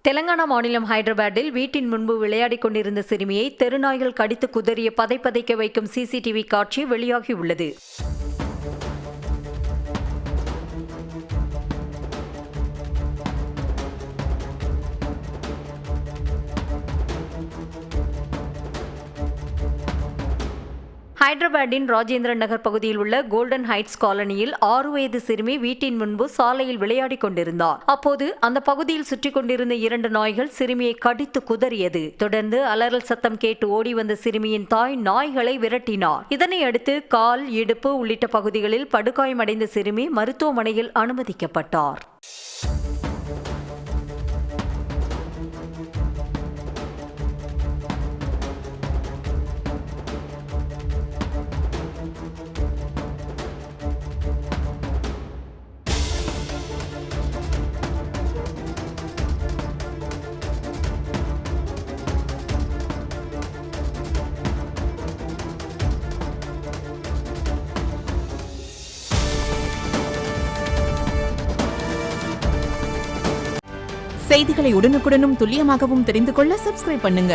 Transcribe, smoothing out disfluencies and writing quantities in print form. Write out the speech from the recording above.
தெலங்கானா மாநிலம் ஹைதராபாத்தில் வீட்டின் முன்பு விளையாடிக் கொண்டிருந்த சிறுமியை தெருநாய்கள் கடித்து குதறிய பதைக்க வைக்கும் சிசிடிவி காட்சி வெளியாகியுள்ளது. ஹைதராபாத்தின் ராஜேந்திரன் நகர் பகுதியில் உள்ள கோல்டன் ஹைட்ஸ் காலனியில் 6 வயது சிறுமி வீட்டின் முன்பு சாலையில் விளையாடிக் கொண்டிருந்தார். அப்போது அந்த பகுதியில் சுற்றிக் கொண்டிருந்த 2 நாய்கள் சிறுமியை கடித்து குதறியது. தொடர்ந்து அலறல் சத்தம் கேட்டு ஓடி வந்த சிறுமியின் தாய் நாய்களை விரட்டினார். இதனையடுத்து கால், இடுப்பு உள்ளிட்ட பகுதிகளில் படுகாயமடைந்த சிறுமி மருத்துவமனையில் அனுமதிக்கப்பட்டார். செய்திகளை உடனுக்குடனும் துல்லியமாகவும் தெரிந்து கொள்ள சப்ஸ்கிரைப் பண்ணுங்க.